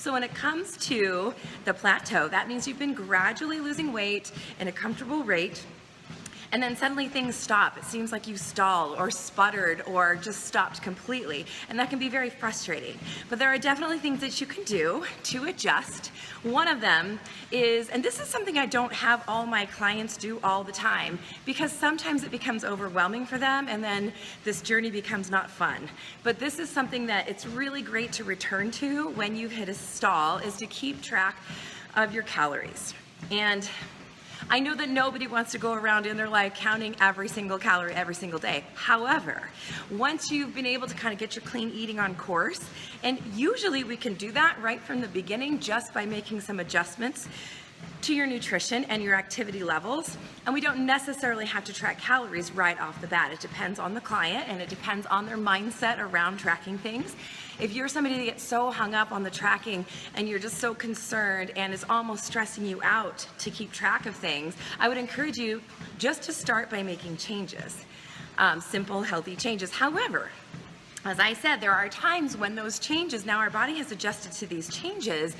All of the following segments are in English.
So when it comes to the plateau, that means you've been gradually losing weight in a comfortable rate, and then suddenly things stop. It seems like you stalled or sputtered or just stopped completely, and that can be very frustrating. But there are definitely things that you can do to adjust. One of them is, and this is something I don't have all my clients do all the time, because sometimes it becomes overwhelming for them and then this journey becomes not fun. But this is something that it's really great to return to when you hit a stall, is to keep track of your calories. And I know that nobody wants to go around in their life counting every single calorie every single day. However, once you've been able to kind of get your clean eating on course, and usually we can do that right from the beginning just by making some adjustments to your nutrition and your activity levels, and we don't necessarily have to track calories right off the bat. It depends on the client and it depends on their mindset around tracking things. If you're somebody that gets so hung up on the tracking and you're just so concerned and it's almost stressing you out to keep track of things, I would encourage you just to start by making changes, simple, healthy changes. However, as I said, there are times when those changes, now our body has adjusted to these changes,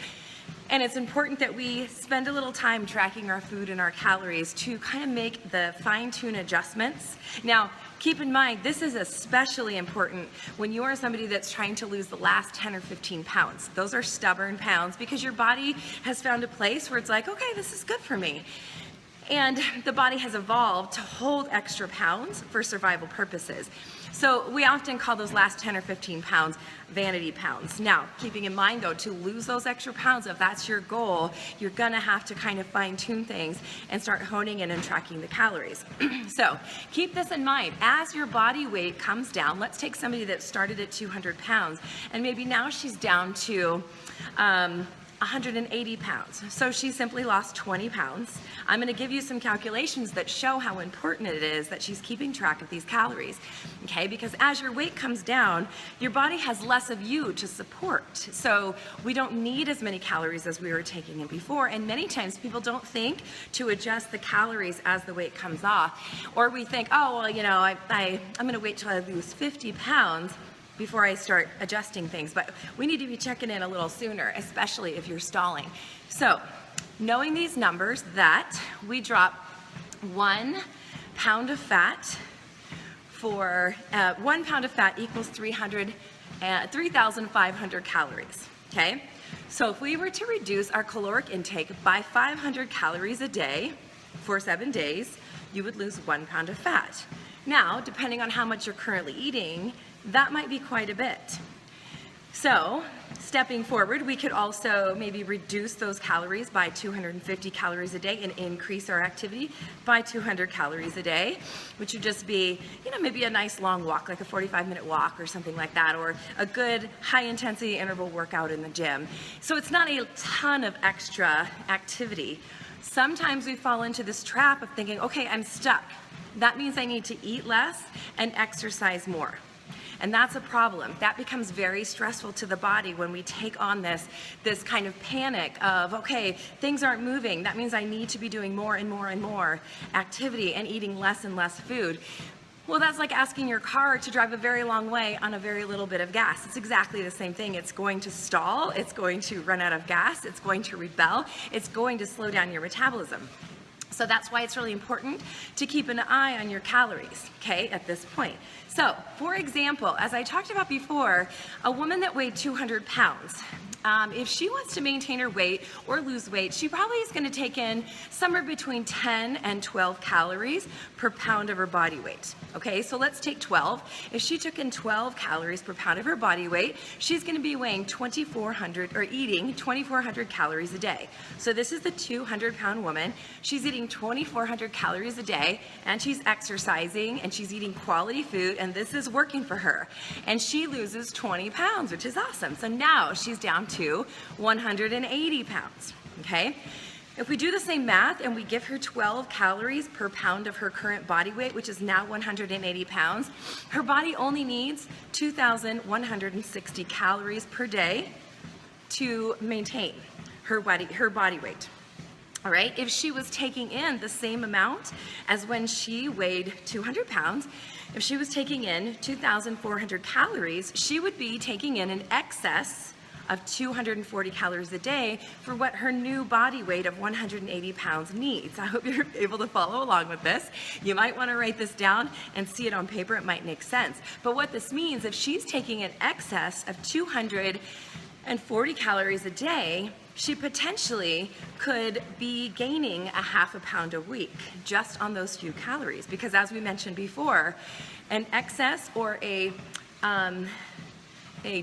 and it's important that we spend a little time tracking our food and our calories to kind of make the fine-tune adjustments. Now, keep in mind, this is especially important when you are somebody that's trying to lose the last 10 or 15 pounds. Those are stubborn pounds because your body has found a place where it's like, okay, this is good for me. And the body has evolved to hold extra pounds for survival purposes. So we often call those last 10 or 15 pounds vanity pounds. Now, keeping in mind though, to lose those extra pounds, if that's your goal, you're gonna have to kind of fine tune things and start honing in and tracking the calories. So keep this in mind. As your body weight comes down, let's take somebody that started at 200 pounds and maybe now she's down to 180 pounds. So she simply lost 20 pounds. I'm going to give you some calculations that show how important it is that she's keeping track of these calories. Okay, because as your weight comes down, your body has less of you to support. So we don't need as many calories as we were taking in before. And many times people don't think to adjust the calories as the weight comes off. Or we think, oh, well, you know, I'm going to wait till I lose 50 pounds before I start adjusting things, but we need to be checking in a little sooner, especially if you're stalling. So, knowing these numbers, that we drop 1 pound of fat for 1 pound of fat equals 3,500 calories. Okay, so if we were to reduce our caloric intake by 500 calories a day for 7 days, you would lose 1 pound of fat. Now, depending on how much you're currently eating, that might be quite a bit. So, stepping forward, we could also maybe reduce those calories by 250 calories a day and increase our activity by 200 calories a day, which would just be, you know, maybe a nice long walk, like a 45-minute walk or something like that, or a good high-intensity interval workout in the gym. So it's not a ton of extra activity. Sometimes we fall into this trap of thinking, okay, I'm stuck. That means I need to eat less and exercise more. And that's a problem. That becomes very stressful to the body when we take on this kind of panic of, okay, things aren't moving. That means I need to be doing more and more and more activity and eating less and less food. Well, that's like asking your car to drive a very long way on a very little bit of gas. It's exactly the same thing. It's going to stall, it's going to run out of gas, it's going to rebel, it's going to slow down your metabolism. So that's why it's really important to keep an eye on your calories, okay, at this point. So, for example, as I talked about before, a woman that weighed 200 pounds, if she wants to maintain her weight or lose weight, she probably is going to take in somewhere between 10 and 12 calories per pound of her body weight. Okay, so let's take 12. If she took in 12 calories per pound of her body weight, she's going to be weighing 2,400 or eating 2,400 calories a day. So this is the 200-pound woman. She's eating 2,400 calories a day, and she's exercising, and she's eating quality food, and this is working for her. And she loses 20 pounds, which is awesome. So now she's down to 180 pounds, okay? If we do the same math and we give her 12 calories per pound of her current body weight, which is now 180 pounds, her body only needs 2,160 calories per day to maintain her body weight. All right, if she was taking in the same amount as when she weighed 200 pounds, if she was taking in 2,400 calories, she would be taking in an excess of 240 calories a day for what her new body weight of 180 pounds needs. I hope you're able to follow along with this. You might want to write this down and see it on paper. It might make sense. But what this means, if she's taking an excess of 240 calories a day, she potentially could be gaining a half a pound a week just on those few calories. Because as we mentioned before, an excess or a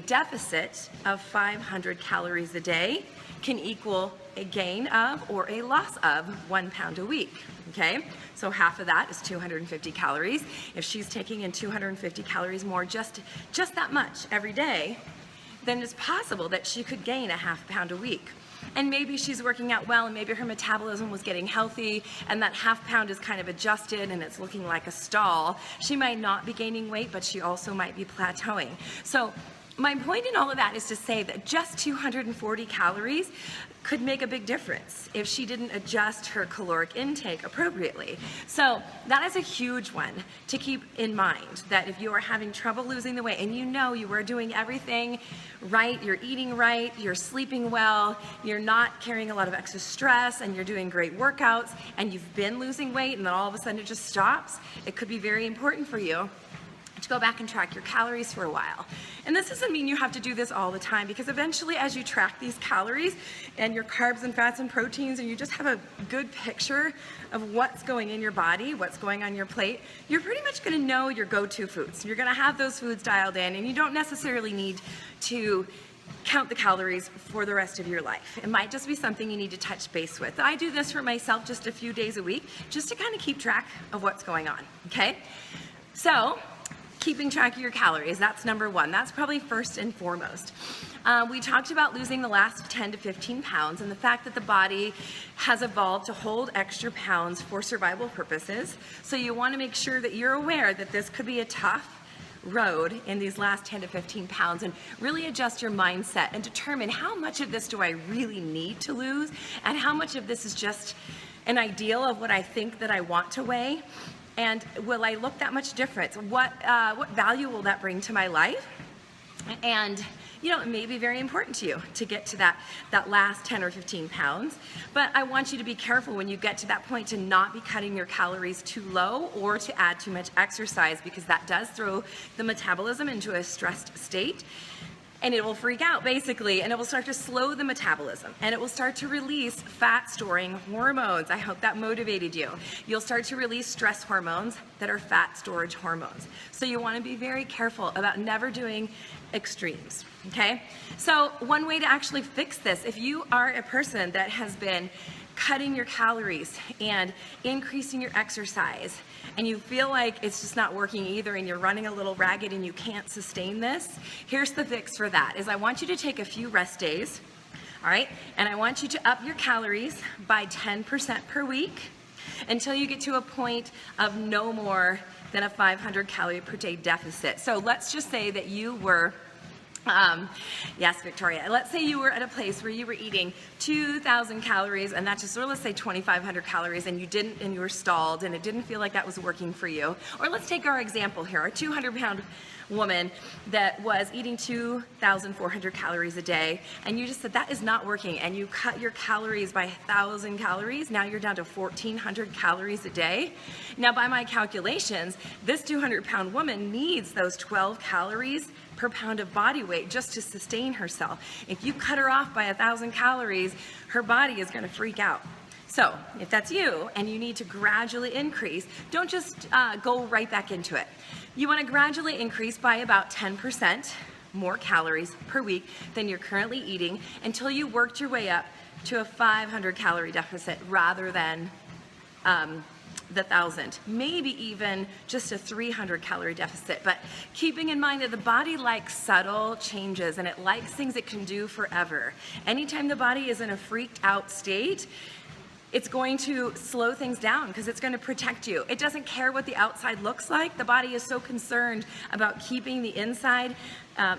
deficit of 500 calories a day can equal a gain of or a loss of 1 pound a week, okay? So half of that is 250 calories. If she's taking in 250 calories more, just that much every day, then it's possible that she could gain a half pound a week. And maybe she's working out well, and maybe her metabolism was getting healthy, and that half pound is kind of adjusted and it's looking like a stall. She might not be gaining weight, but she also might be plateauing. So my point in all of that is to say that just 240 calories could make a big difference if she didn't adjust her caloric intake appropriately. So that is a huge one to keep in mind, that if you are having trouble losing the weight and you know you are doing everything right, you're eating right, you're sleeping well, you're not carrying a lot of extra stress, and you're doing great workouts, and you've been losing weight and then all of a sudden it just stops, it could be very important for you to go back and track your calories for a while. And this doesn't mean you have to do this all the time, because eventually as you track these calories and your carbs and fats and proteins, and you just have a good picture of what's going in your body, what's going on your plate, you're pretty much gonna know your go-to foods. You're gonna have those foods dialed in, and you don't necessarily need to count the calories for the rest of your life. It might just be something you need to touch base with. I do this for myself just a few days a week, just to kind of keep track of what's going on, okay? So, keeping track of your calories, that's number one. That's probably first and foremost. We talked about losing the last 10 to 15 pounds and the fact that the body has evolved to hold extra pounds for survival purposes. So you want to make sure that you're aware that this could be a tough road in these last 10 to 15 pounds, and really adjust your mindset and determine how much of this do I really need to lose, and how much of this is just an ideal of what I think that I want to weigh. And will I look that much different? What value will that bring to my life? And you know, it may be very important to you to get to that last 10 or 15 pounds, but I want you to be careful when you get to that point to not be cutting your calories too low or to add too much exercise, because that does throw the metabolism into a stressed state. And it will freak out basically, and it will start to slow the metabolism, and it will start to release fat storing hormones. I hope that motivated you. You'll start to release stress hormones that are fat storage hormones. So you want to be very careful about never doing extremes, okay? So one way to actually fix this, if you are a person that has been cutting your calories and increasing your exercise, and you feel like it's just not working either, and you're running a little ragged and you can't sustain this, here's the fix for that, is I want you to take a few rest days, all right? And I want you to up your calories by 10% per week until you get to a point of no more than a 500 calorie per day deficit. So let's just say that you were yes, Victoria. Let's say you were at a place where you were eating 2,000 calories, and that's just, or let's say 2,500 calories, and you were stalled, and it didn't feel like that was working for you. Or let's take our example here, our 200-pound woman that was eating 2,400 calories a day, and you just said that is not working, and you cut your calories by 1,000 calories. Now you're down to 1,400 calories a day. Now, by my calculations, this 200-pound woman needs those 12 calories per pound of body weight just to sustain herself. If you cut her off by 1,000 calories, her body is going to freak out. So if that's you and you need to gradually increase, don't just go right back into it. You want to gradually increase by about 10% more calories per week than you're currently eating until you worked your way up to a 500 calorie deficit rather than the 1,000, maybe even just a 300 calorie deficit. But keeping in mind that the body likes subtle changes, and it likes things it can do forever. Anytime the body is in a freaked out state, it's going to slow things down because it's going to protect you. It doesn't care what the outside looks like. The body is so concerned about keeping the inside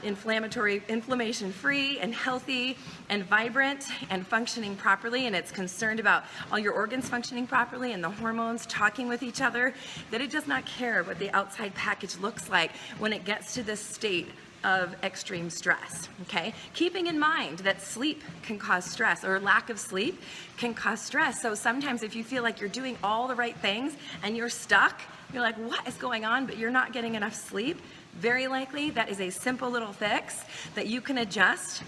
inflammation-free and healthy and vibrant and functioning properly, and it's concerned about all your organs functioning properly and the hormones talking with each other, that it does not care what the outside package looks like when it gets to this state of extreme stress, okay? Keeping in mind that sleep can cause stress, or lack of sleep can cause stress. So sometimes if you feel like you're doing all the right things and you're stuck, you're like, what is going on? But you're not getting enough sleep, very likely that is a simple little fix that you can adjust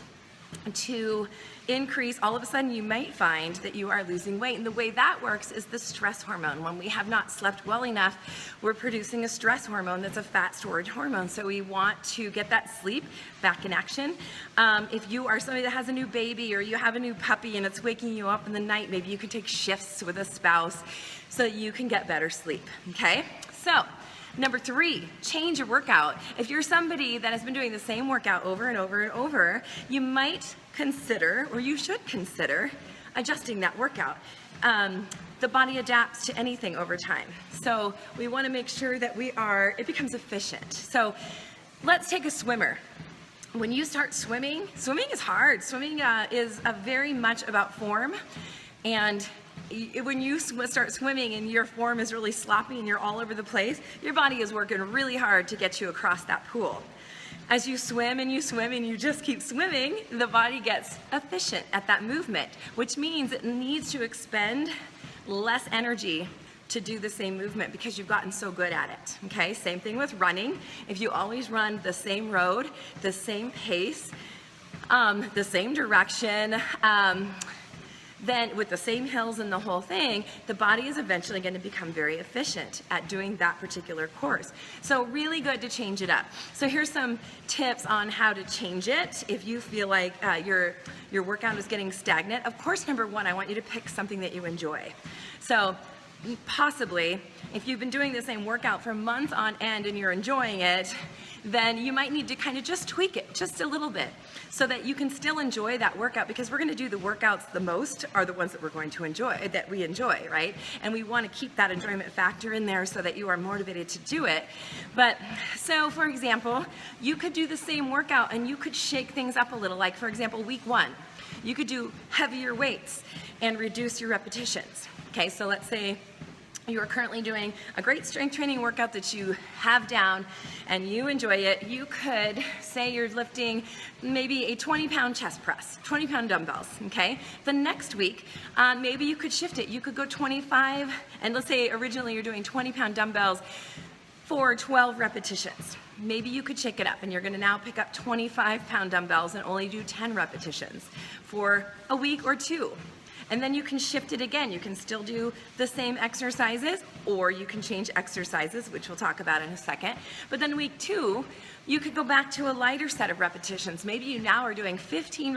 to increase. All of a sudden you might find that you are losing weight, and the way that works is the stress hormone. When we have not slept well enough, we're producing a stress hormone that's a fat storage hormone, so we want to get that sleep back in action. If you are somebody that has a new baby, or you have a new puppy and it's waking you up in the night, maybe you can take shifts with a spouse so that you can get better sleep, okay? So number 3, change your workout. If you're somebody that has been doing the same workout over and over and over, you might consider, or you should consider, adjusting that workout. The body adapts to anything over time. So we want to make sure that it becomes efficient. So let's take a swimmer. When you start swimming, swimming is hard. Swimming is very much about form, and when you start swimming and your form is really sloppy and you're all over the place, your body is working really hard to get you across that pool. As you swim and you swim and you just keep swimming, the body gets efficient at that movement, which means it needs to expend less energy to do the same movement because you've gotten so good at it, okay? Same thing with running. If you always run the same road, the same pace, the same direction, then with the same hills and the whole thing, the body is eventually going to become very efficient at doing that particular course. So really good to change it up. So here's some tips on how to change it if you feel like your workout is getting stagnant. Of course, number 1, I want you to pick something that you enjoy. So possibly, if you've been doing the same workout for months on end and you're enjoying it, then you might need to kind of just tweak it just a little bit so that you can still enjoy that workout, because we're going to do the workouts the most are the ones that we're going to enjoy, that we enjoy, right? And we want to keep that enjoyment factor in there so that you are motivated to do it. But so for example, you could do the same workout and you could shake things up a little. Like for example, week 1, you could do heavier weights and reduce your repetitions. Okay, so let's say you are currently doing a great strength training workout that you have down and you enjoy it. You could say you're lifting maybe a 20-pound chest press, 20-pound dumbbells, okay? The next week, maybe you could shift it. You could go 25, and let's say originally you're doing 20-pound dumbbells for 12 repetitions. Maybe you could shake it up and you're gonna now pick up 25-pound dumbbells and only do 10 repetitions for a week or 2. And then you can shift it again. You can still do the same exercises, or you can change exercises, which we'll talk about in a second. But then week 2, you could go back to a lighter set of repetitions. Maybe you now are doing 15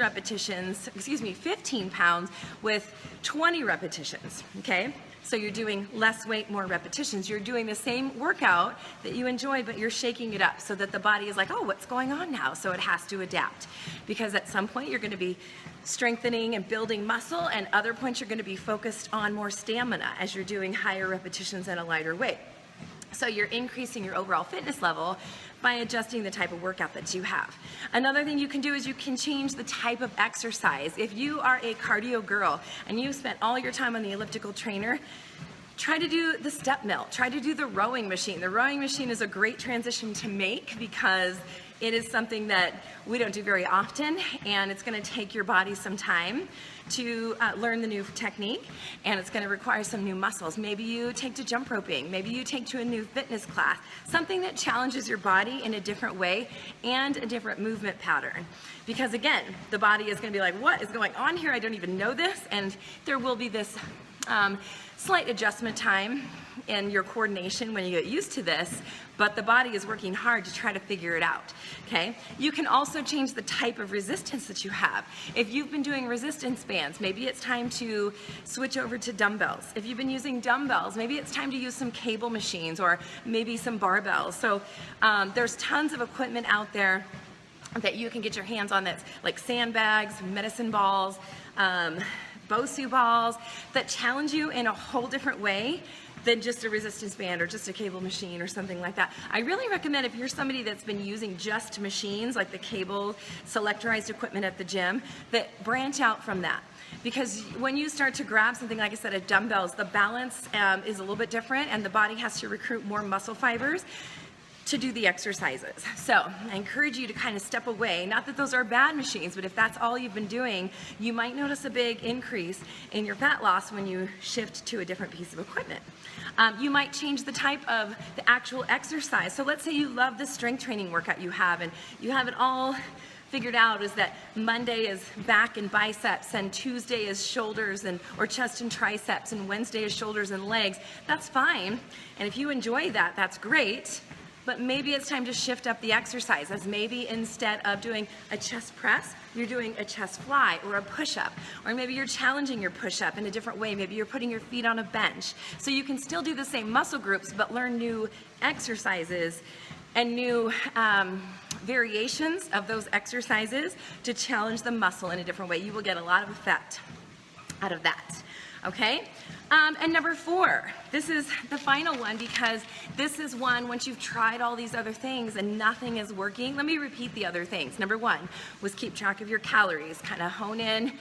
pounds with 20 repetitions, okay? So you're doing less weight, more repetitions. You're doing the same workout that you enjoy, but you're shaking it up so that the body is like, oh, what's going on now? So it has to adapt, because at some point you're going to be strengthening and building muscle, and other points you're going to be focused on more stamina as you're doing higher repetitions and a lighter weight. So you're increasing your overall fitness level by adjusting the type of workout that you have. Another thing you can do is you can change the type of exercise. If you are a cardio girl and you've spent all your time on the elliptical trainer, try to do the step mill. Try to do the rowing machine. The rowing machine is a great transition to make because it is something that we don't do very often, and it's going to take your body some time to learn the new technique, and it's going to require some new muscles. Maybe you take to jump roping. Maybe you take to a new fitness class, something that challenges your body in a different way and a different movement pattern. Because again, the body is going to be like, what is going on here? I don't even know this, and there will be this slight adjustment time in your coordination when you get used to this, but the body is working hard to try to figure it out, okay? You can also change the type of resistance that you have. If you've been doing resistance bands, maybe it's time to switch over to dumbbells. If you've been using dumbbells, maybe it's time to use some cable machines or maybe some barbells. So there's tons of equipment out there that you can get your hands on that's like sandbags, medicine balls, Bosu balls that challenge you in a whole different way than just a resistance band or just a cable machine or something like that. I really recommend, if you're somebody that's been using just machines like the cable selectorized equipment at the gym, that branch out from that. Because when you start to grab something, like I said, at dumbbells, the balance is a little bit different, and the body has to recruit more muscle fibers to do the exercises. So I encourage you to kind of step away. Not that those are bad machines, but if that's all you've been doing, you might notice a big increase in your fat loss when you shift to a different piece of equipment. You might change the type of the actual exercise. So let's say you love the strength training workout you have, and you have it all figured out is that Monday is back and biceps, and Tuesday is shoulders or chest and triceps, and Wednesday is shoulders and legs. That's fine. And if you enjoy that, that's great. But maybe it's time to shift up the exercises. Maybe instead of doing a chest press, you're doing a chest fly or a push-up. Or maybe you're challenging your push-up in a different way. Maybe you're putting your feet on a bench. So you can still do the same muscle groups, but learn new exercises and new variations of those exercises to challenge the muscle in a different way. You will get a lot of effect out of that, okay? And number 4, this is the final one, because this is one, once you've tried all these other things and nothing is working, let me repeat the other things. Number 1 was keep track of your calories, kind of hone in,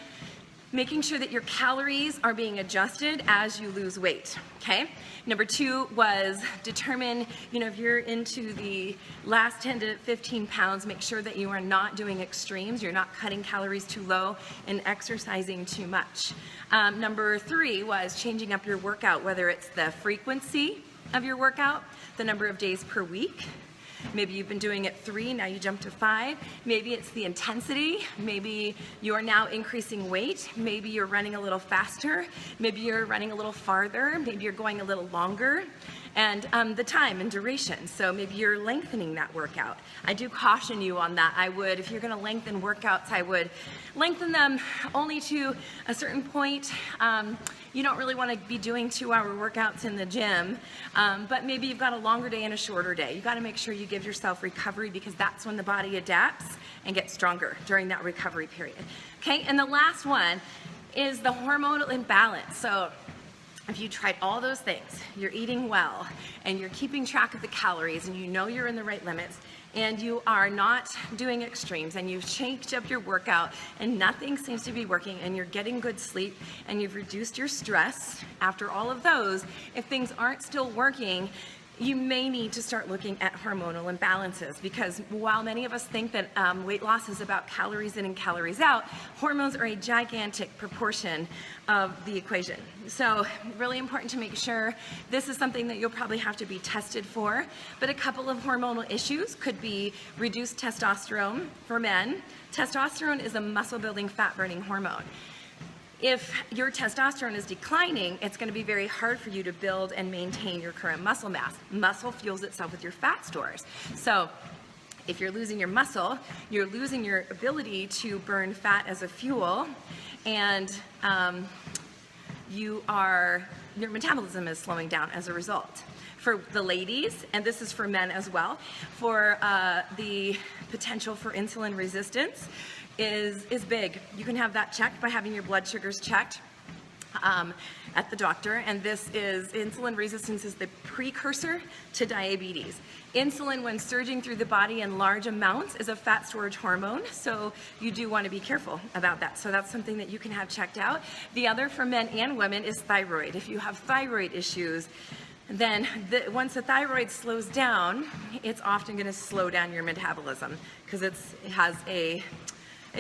making sure that your calories are being adjusted as you lose weight, okay? Number 2 was determine, if you're into the last 10 to 15 pounds, make sure that you are not doing extremes, you're not cutting calories too low and exercising too much. Number 3 was changing up your workout, whether it's the frequency of your workout, the number of days per week. Maybe you've been doing it 3, now you jump to 5. Maybe it's the intensity. Maybe you're now increasing weight. Maybe you're running a little faster. Maybe you're running a little farther. Maybe you're going a little longer. And the time and duration. So maybe you're lengthening that workout. I do caution you on that. If you're going to lengthen workouts, I would lengthen them only to a certain point. You don't really want to be doing 2-hour workouts in the gym, but maybe you've got a longer day and a shorter day. You've got to make sure you give yourself recovery, because that's when the body adapts and gets stronger during that recovery period. Okay, and the last one is the hormonal imbalance. So if you tried all those things, you're eating well, and you're keeping track of the calories, and you know you're in the right limits, and you are not doing extremes, and you've changed up your workout, and nothing seems to be working, and you're getting good sleep, and you've reduced your stress, after all of those, if things aren't still working, you may need to start looking at hormonal imbalances, because while many of us think that weight loss is about calories in and calories out, hormones are a gigantic proportion of the equation. So really important to make sure. This is something that you'll probably have to be tested for, but a couple of hormonal issues could be reduced testosterone for men. Testosterone is a muscle-building, fat-burning hormone. If your testosterone is declining, it's going to be very hard for you to build and maintain your current muscle mass. Muscle fuels itself with your fat stores. So if you're losing your muscle, you're losing your ability to burn fat as a fuel, and your metabolism is slowing down as a result. For the ladies, and this is for men as well, for the potential for insulin resistance is big. You can have that checked by having your blood sugars checked at the doctor, and this is insulin resistance is the precursor to diabetes. Insulin, when surging through the body in large amounts, is a fat storage hormone, so you do want to be careful about that. So that's something that you can have checked out. The other for men and women is thyroid. If you have thyroid issues, then once the thyroid slows down, it's often going to slow down your metabolism, because it has a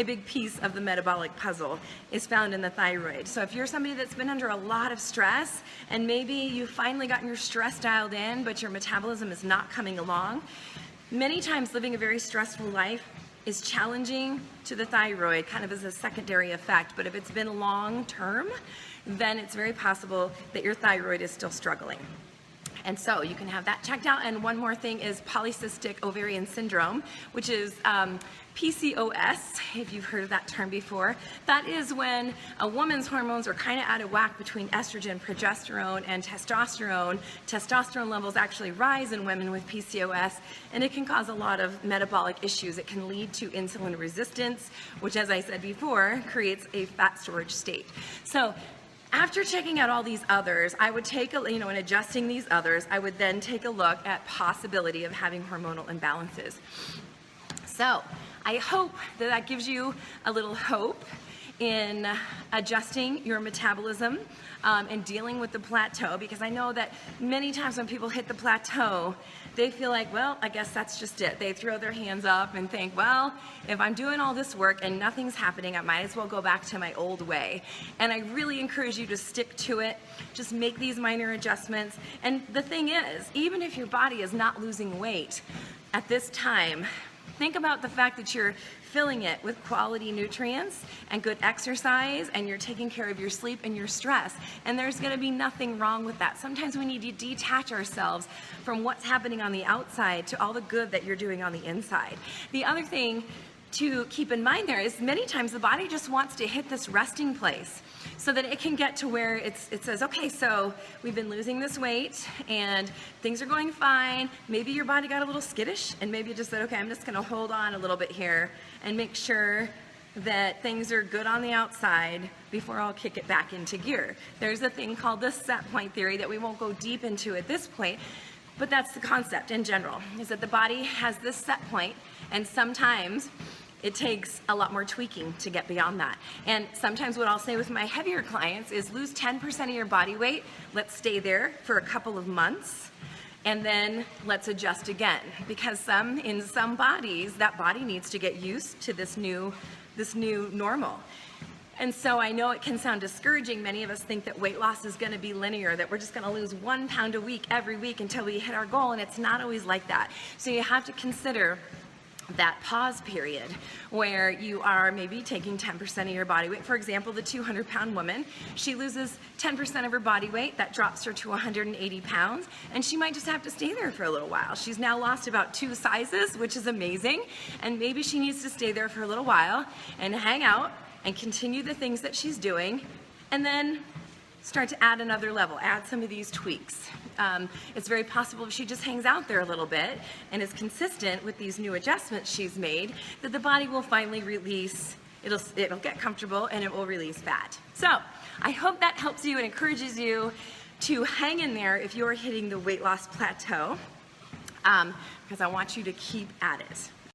big piece of the metabolic puzzle is found in the thyroid. So if you're somebody that's been under a lot of stress, and maybe you've finally gotten your stress dialed in, but your metabolism is not coming along, many times living a very stressful life is challenging to the thyroid, kind of as a secondary effect. But if it's been long term, then it's very possible that your thyroid is still struggling. And so you can have that checked out. And one more thing is polycystic ovarian syndrome, which is PCOS, if you've heard of that term before. That is when a woman's hormones are kind of out of whack between estrogen, progesterone, and testosterone. Testosterone levels actually rise in women with PCOS, and it can cause a lot of metabolic issues. It can lead to insulin resistance, which, as I said before, creates a fat storage state. So after checking out all these others, I would take and adjusting these others, I would then take a look at possibility of having hormonal imbalances. So I hope that gives you a little hope in adjusting your metabolism and dealing with the plateau, because I know that many times when people hit the plateau, they feel like, well, I guess that's just it. They throw their hands up and think, well, if I'm doing all this work and nothing's happening, I might as well go back to my old way. And I really encourage you to stick to it. Just make these minor adjustments. And the thing is, even if your body is not losing weight at this time, think about the fact that you're filling it with quality nutrients and good exercise, and you're taking care of your sleep and your stress. And there's gonna be nothing wrong with that. Sometimes we need to detach ourselves from what's happening on the outside to all the good that you're doing on the inside. The other thing to keep in mind there is many times the body just wants to hit this resting place so that it can get to where it says, okay, so we've been losing this weight and things are going fine. Maybe your body got a little skittish and maybe you just said, okay, I'm just gonna hold on a little bit here and make sure that things are good on the outside before I'll kick it back into gear. There's a thing called the set point theory that we won't go deep into at this point, but that's the concept in general, is that the body has this set point, and sometimes it takes a lot more tweaking to get beyond that. And sometimes what I'll say with my heavier clients is lose 10% of your body weight, let's stay there for a couple of months, and then let's adjust again. Because in some bodies, that body needs to get used to this new normal. And so I know it can sound discouraging. Many of us think that weight loss is gonna be linear, that we're just gonna lose 1 pound a week every week until we hit our goal, and it's not always like that. So you have to consider that pause period where you are maybe taking 10% of your body weight. For example, the 200-pound woman, she loses 10% of her body weight, that drops her to 180 pounds, and she might just have to stay there for a little while. She's now lost about 2 sizes, which is amazing, and maybe she needs to stay there for a little while and hang out and continue the things that she's doing, and then start to add another level, add some of these tweaks. It's very possible if she just hangs out there a little bit and is consistent with these new adjustments she's made, that the body will finally release, it'll get comfortable and it will release fat. So I hope that helps you and encourages you to hang in there if you're hitting the weight loss plateau, because I want you to keep at it.